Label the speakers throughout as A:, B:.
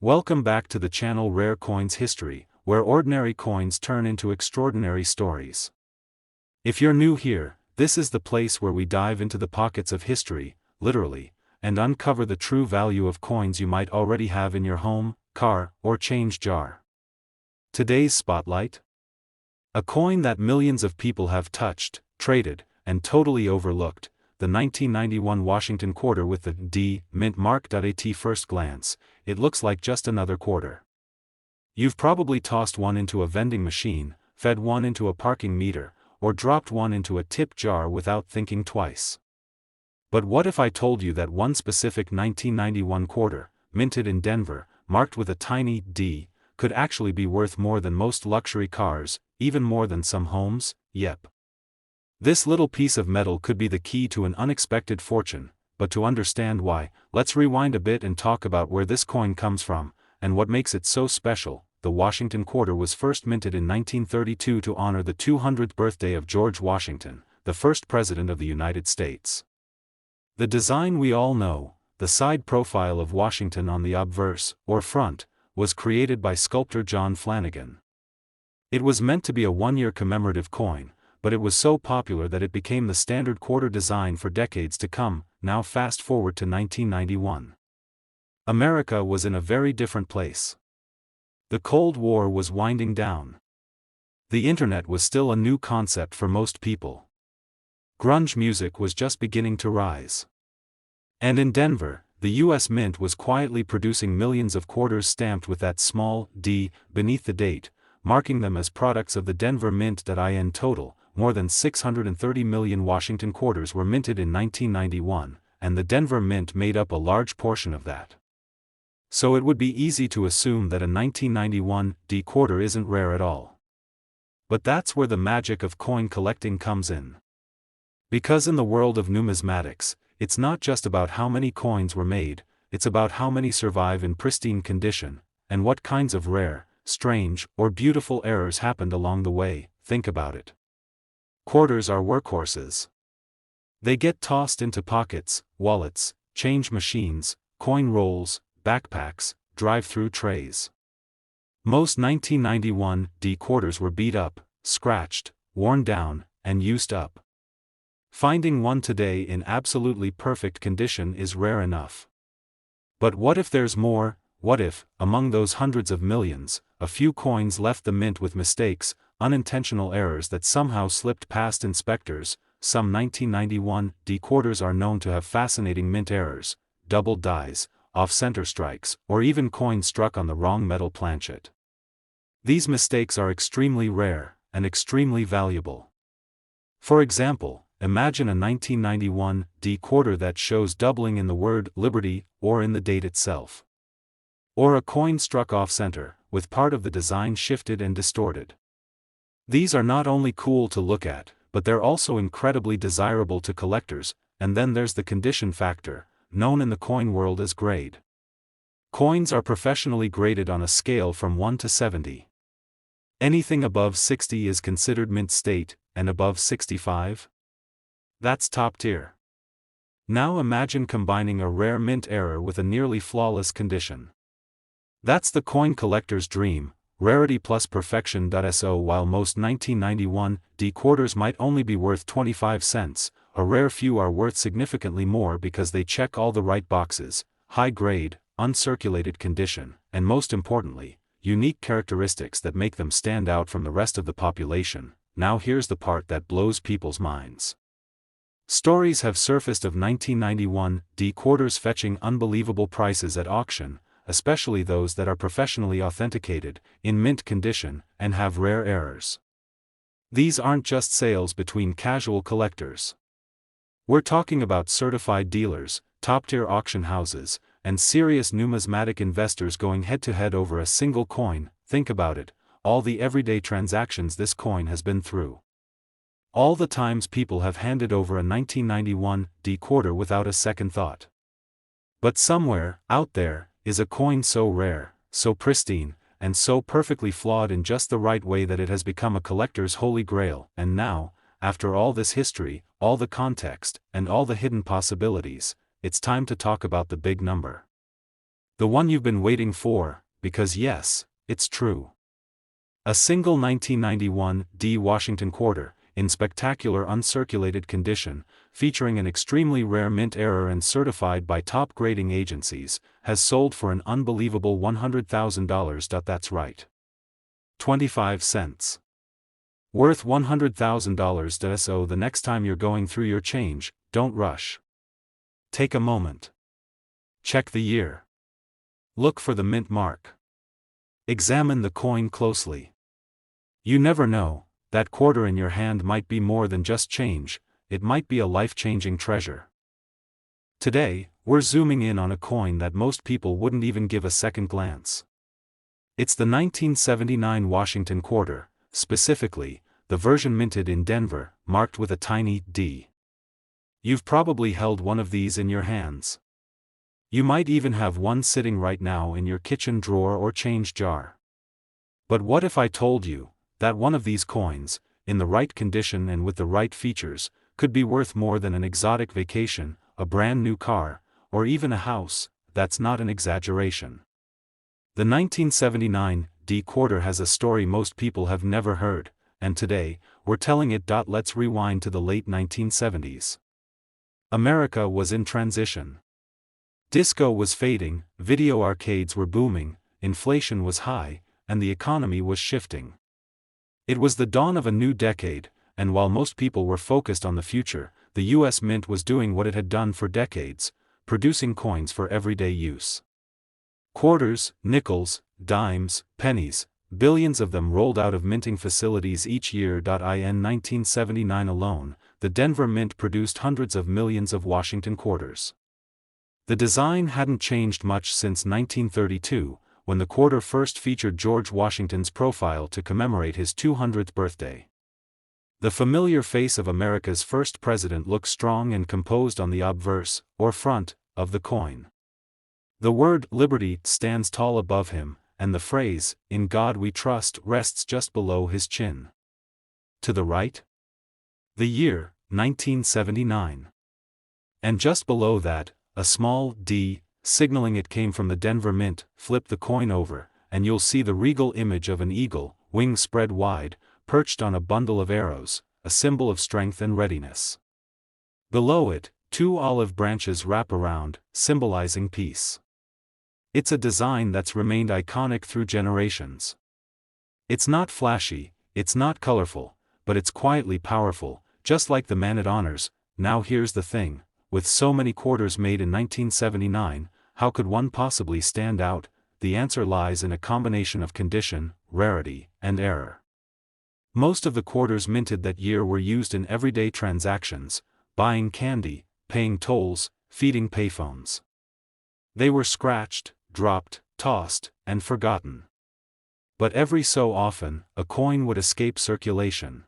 A: Welcome back to the channel Rare Coins History, where ordinary coins turn into extraordinary stories. If you're new here, this is the place where we dive into the pockets of history, literally, and uncover the true value of coins you might already have in your home, car, or change jar. Today's spotlight? A coin that millions of people have touched, traded, and totally overlooked, the 1991 Washington quarter with the D mint mark. At first glance, it looks like just another quarter. You've probably tossed one into a vending machine, fed one into a parking meter, or dropped one into a tip jar without thinking twice. But what if I told you that one specific 1991 quarter, minted in Denver, marked with a tiny D, could actually be worth more than most luxury cars, even more than some homes? Yep. This little piece of metal could be the key to an unexpected fortune, but to understand why, let's rewind a bit and talk about where this coin comes from, and what makes it so special. The Washington quarter was first minted in 1932 to honor the 200th birthday of George Washington, the first president of the United States. The design we all know, the side profile of Washington on the obverse, or front, was created by sculptor John Flanagan. It was meant to be a one-year commemorative coin, but it was so popular that it became the standard quarter design for decades to come. Now fast forward to 1991. America was in a very different place. The Cold War was winding down. The internet was still a new concept for most people. Grunge music was just beginning to rise. And in Denver, the U.S. Mint was quietly producing millions of quarters stamped with that small D beneath the date, marking them as products of the Denver Mint. In total, more than 630 million Washington quarters were minted in 1991, and the Denver Mint made up a large portion of that. So it would be easy to assume that a 1991 D quarter isn't rare at all. But that's where the magic of coin collecting comes in. Because in the world of numismatics, it's not just about how many coins were made, it's about how many survive in pristine condition, and what kinds of rare, strange, or beautiful errors happened along the way. Think about it. Quarters are workhorses. They get tossed into pockets, wallets, change machines, coin rolls, backpacks, drive-through trays. Most 1991 D quarters were beat up, scratched, worn down, and used up. Finding one today in absolutely perfect condition is rare enough. But what if there's more? What if, among those hundreds of millions, a few coins left the mint with mistakes, unintentional errors that somehow slipped past inspectors? Some 1991 D quarters are known to have fascinating mint errors, double dies, off-center strikes, or even coins struck on the wrong metal planchet. These mistakes are extremely rare, and extremely valuable. For example, imagine a 1991 D quarter that shows doubling in the word Liberty, or in the date itself. Or a coin struck off-center, with part of the design shifted and distorted. These are not only cool to look at, but they're also incredibly desirable to collectors. And then there's the condition factor, known in the coin world as grade. Coins are professionally graded on a scale from 1 to 70. Anything above 60 is considered mint state, and above 65? That's top tier. Now imagine combining a rare mint error with a nearly flawless condition. That's the coin collector's dream, rarity plus perfection. So while most 1991 D quarters might only be worth 25 cents, a rare few are worth significantly more because they check all the right boxes: high grade, uncirculated condition, and most importantly, unique characteristics that make them stand out from the rest of the population. Now here's the part that blows people's minds. Stories have surfaced of 1991 D quarters fetching unbelievable prices at auction, especially those that are professionally authenticated, in mint condition, and have rare errors. These aren't just sales between casual collectors. We're talking about certified dealers, top-tier auction houses, and serious numismatic investors going head-to-head over a single coin. Think about it, all the everyday transactions this coin has been through. All the times people have handed over a 1991 D quarter without a second thought. But somewhere, out there, is a coin so rare, so pristine, and so perfectly flawed in just the right way that it has become a collector's holy grail. And now, after all this history, all the context, and all the hidden possibilities, it's time to talk about the big number. The one you've been waiting for, because yes, it's true. A single 1991 D Washington quarter, in spectacular uncirculated condition, featuring an extremely rare mint error and certified by top grading agencies, has sold for an unbelievable $100,000. That's right. 25 cents. Worth $100,000. So the next time you're going through your change, don't rush. Take a moment. Check the year. Look for the mint mark. Examine the coin closely. You never know, that quarter in your hand might be more than just change, it might be a life-changing treasure. Today, we're zooming in on a coin that most people wouldn't even give a second glance. It's the 1979 Washington quarter, specifically, the version minted in Denver, marked with a tiny D. You've probably held one of these in your hands. You might even have one sitting right now in your kitchen drawer or change jar. But what if I told you that one of these coins, in the right condition and with the right features, could be worth more than an exotic vacation, a brand new car, or even a house? That's not an exaggeration. The 1979 D quarter has a story most people have never heard, and today, we're telling it. Let's rewind to the late 1970s. America was in transition. Disco was fading, video arcades were booming, inflation was high, and the economy was shifting. It was the dawn of a new decade, and while most people were focused on the future, the U.S. Mint was doing what it had done for decades, producing coins for everyday use. Quarters, nickels, dimes, pennies, billions of them rolled out of minting facilities each year. In 1979 alone, the Denver Mint produced hundreds of millions of Washington quarters. The design hadn't changed much since 1932, when the quarter first featured George Washington's profile to commemorate his 200th birthday. The familiar face of America's first president looks strong and composed on the obverse, or front, of the coin. The word "Liberty" stands tall above him, and the phrase, "In God We Trust," rests just below his chin. To the right? The year, 1979. And just below that, a small D, signaling it came from the Denver Mint. Flip the coin over, and you'll see the regal image of an eagle, wings spread wide, perched on a bundle of arrows, a symbol of strength and readiness. Below it, two olive branches wrap around, symbolizing peace. It's a design that's remained iconic through generations. It's not flashy, it's not colorful, but it's quietly powerful, just like the man-at-honors. Now here's the thing, with so many quarters made in 1979, how could one possibly stand out? The answer lies in a combination of condition, rarity, and error. Most of the quarters minted that year were used in everyday transactions, buying candy, paying tolls, feeding payphones. They were scratched, dropped, tossed, and forgotten. But every so often, a coin would escape circulation.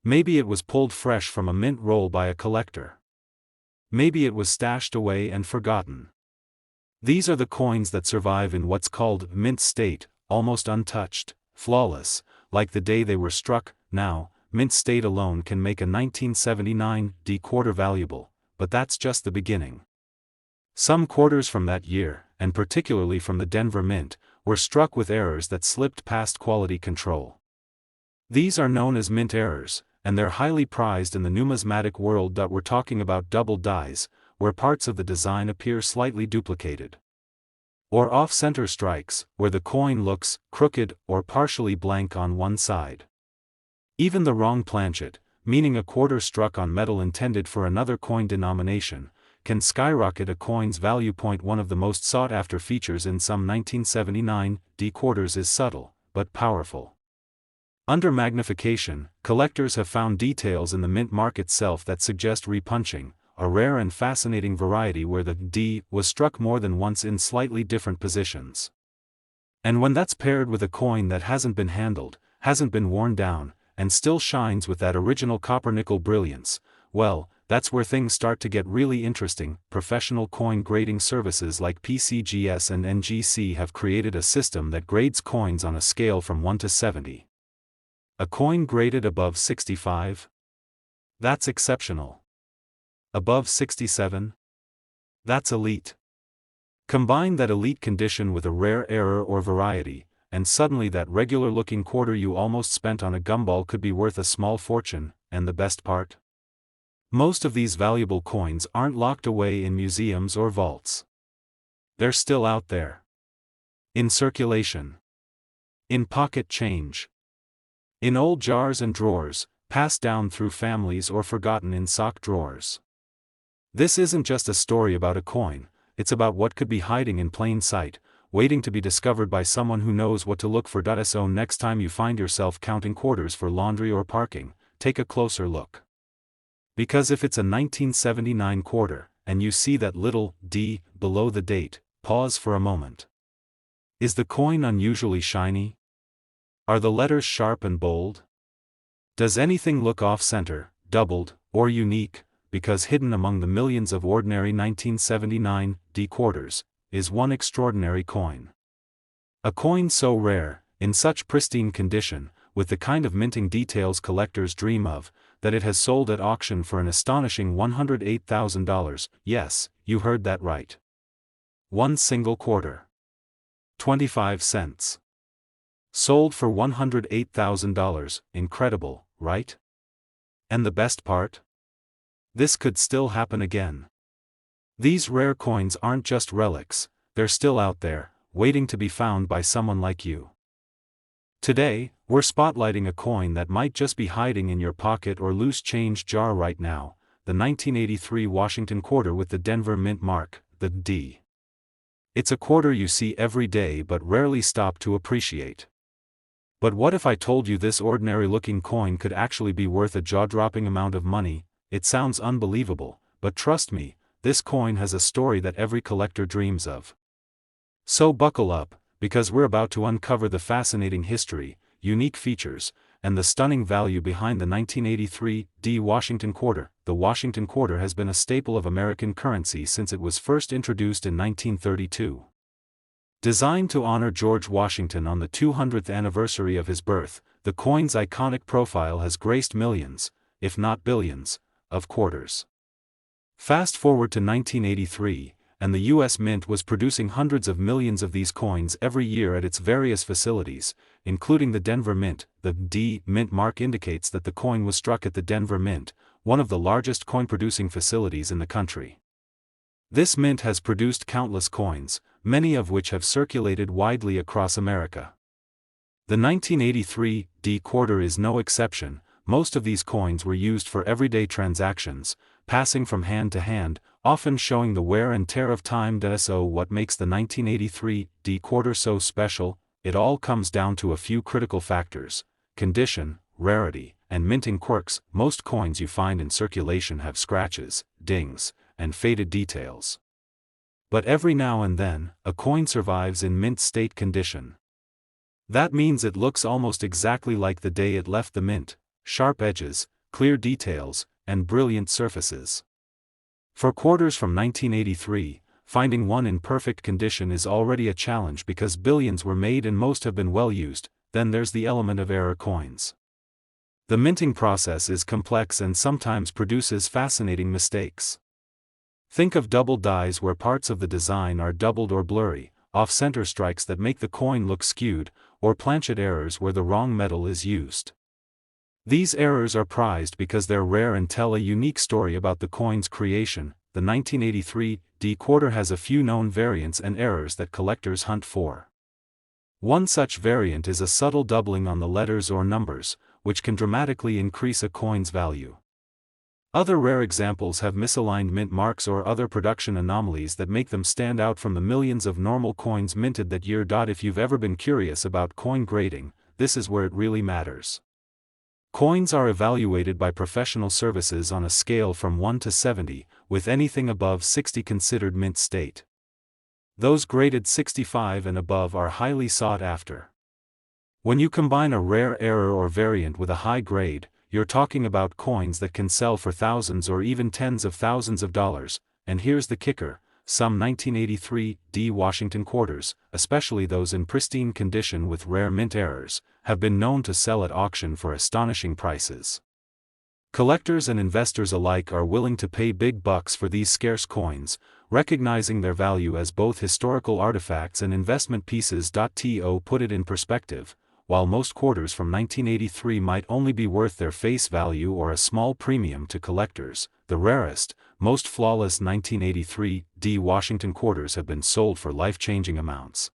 A: Maybe it was pulled fresh from a mint roll by a collector. Maybe it was stashed away and forgotten. These are the coins that survive in what's called mint state, almost untouched, flawless, like the day they were struck. Now, mint state alone can make a 1979 D quarter valuable, but that's just the beginning. Some quarters from that year, and particularly from the Denver Mint, were struck with errors that slipped past quality control. These are known as mint errors, and they're highly prized in the numismatic world. We're talking about double dies, where parts of the design appear slightly duplicated. Or off-center strikes, where the coin looks crooked or partially blank on one side. Even the wrong planchet, meaning a quarter struck on metal intended for another coin denomination, can skyrocket a coin's value. One of the most sought-after features in some 1979 D quarters is subtle, but powerful. Under magnification, collectors have found details in the mint mark itself that suggest repunching, a rare and fascinating variety where the D was struck more than once in slightly different positions. And when that's paired with a coin that hasn't been handled, hasn't been worn down, and still shines with that original copper-nickel brilliance, well, that's where things start to get really interesting. Professional coin grading services like PCGS and NGC have created a system that grades coins on a scale from 1 to 70. A coin graded above 65? That's exceptional. Above 67? That's elite. Combine that elite condition with a rare error or variety, and suddenly that regular-looking quarter you almost spent on a gumball could be worth a small fortune. And the best part? Most of these valuable coins aren't locked away in museums or vaults. They're still out there. In circulation. In pocket change. In old jars and drawers, passed down through families or forgotten in sock drawers. This isn't just a story about a coin, it's about what could be hiding in plain sight, waiting to be discovered by someone who knows what to look for. So next time you find yourself counting quarters for laundry or parking, take a closer look. Because if it's a 1979 quarter, and you see that little D below the date, pause for a moment. Is the coin unusually shiny? Are the letters sharp and bold? Does anything look off-center, doubled, or unique? Because hidden among the millions of ordinary 1979 D quarters, is one extraordinary coin. A coin so rare, in such pristine condition, with the kind of minting details collectors dream of, that it has sold at auction for an astonishing $108,000. Yes, you heard that right. One single quarter. 25 cents. Sold for $108,000, incredible, right? And the best part? This could still happen again. These rare coins aren't just relics, they're still out there, waiting to be found by someone like you. Today, we're spotlighting a coin that might just be hiding in your pocket or loose change jar right now, the 1983 Washington quarter with the Denver Mint mark, the D. It's a quarter you see every day but rarely stop to appreciate. But what if I told you this ordinary-looking coin could actually be worth a jaw-dropping amount of money? It sounds unbelievable, but trust me, this coin has a story that every collector dreams of. So buckle up, because we're about to uncover the fascinating history, unique features, and the stunning value behind the 1983 D Washington quarter. The Washington quarter has been a staple of American currency since it was first introduced in 1932. Designed to honor George Washington on the 200th anniversary of his birth, the coin's iconic profile has graced millions, if not billions, of quarters. Fast forward to 1983, and the U.S. Mint was producing hundreds of millions of these coins every year at its various facilities, including the Denver Mint. The D Mint mark indicates that the coin was struck at the Denver Mint, one of the largest coin-producing facilities in the country. This mint has produced countless coins, many of which have circulated widely across America. The 1983 D quarter is no exception. Most of these coins were used for everyday transactions, passing from hand to hand, often showing the wear and tear of time. So what makes the 1983 D quarter so special? It all comes down to a few critical factors: condition, rarity, and minting quirks. Most coins you find in circulation have scratches, dings, and faded details. But every now and then, a coin survives in mint state condition. That means it looks almost exactly like the day it left the mint: sharp edges, clear details, and brilliant surfaces. For quarters from 1983, finding one in perfect condition is already a challenge because billions were made and most have been well used. Then there's the element of error coins. The minting process is complex and sometimes produces fascinating mistakes. Think of double dies where parts of the design are doubled or blurry, off-center strikes that make the coin look skewed, or planchet errors where the wrong metal is used. These errors are prized because they're rare and tell a unique story about the coin's creation. The 1983 D quarter has a few known variants and errors that collectors hunt for. One such variant is a subtle doubling on the letters or numbers, which can dramatically increase a coin's value. Other rare examples have misaligned mint marks or other production anomalies that make them stand out from the millions of normal coins minted that year. If you've ever been curious about coin grading, this is where it really matters. Coins are evaluated by professional services on a scale from 1 to 70, with anything above 60 considered mint state. Those graded 65 and above are highly sought after. When you combine a rare error or variant with a high grade, you're talking about coins that can sell for thousands or even tens of thousands of dollars. And here's the kicker: some 1983 D Washington quarters, especially those in pristine condition with rare mint errors, have been known to sell at auction for astonishing prices. Collectors and investors alike are willing to pay big bucks for these scarce coins, recognizing their value as both historical artifacts and investment pieces. To put it in perspective, while most quarters from 1983 might only be worth their face value or a small premium to collectors, the rarest, most flawless 1983 Washington quarters have been sold for life-changing amounts.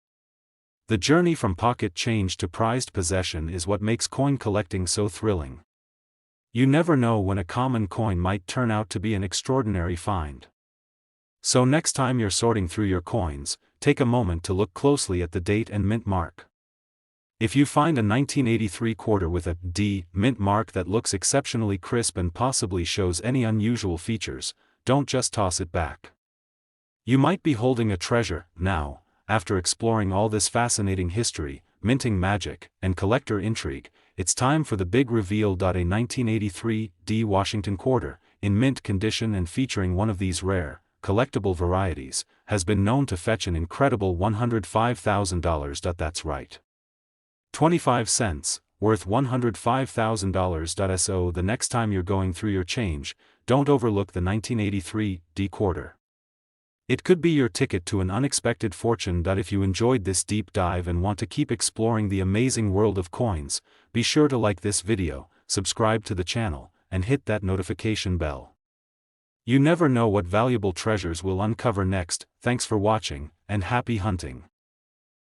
A: The journey from pocket change to prized possession is what makes coin collecting so thrilling. You never know when a common coin might turn out to be an extraordinary find. So next time you're sorting through your coins, take a moment to look closely at the date and mint mark. If you find a 1983 quarter with a D mint mark that looks exceptionally crisp and possibly shows any unusual features, don't just toss it back. You might be holding a treasure. Now, after exploring all this fascinating history, minting magic, and collector intrigue, it's time for the big reveal. A 1983 D Washington quarter, in mint condition and featuring one of these rare, collectible varieties, has been known to fetch an incredible $105,000. That's right. 25 cents, worth $105,000. So the next time you're going through your change, don't overlook the 1983 D quarter. It could be your ticket to an unexpected fortune. If you enjoyed this deep dive and want to keep exploring the amazing world of coins, be sure to like this video, subscribe to the channel, and hit that notification bell. You never know what valuable treasures we'll uncover next. Thanks for watching, and happy hunting.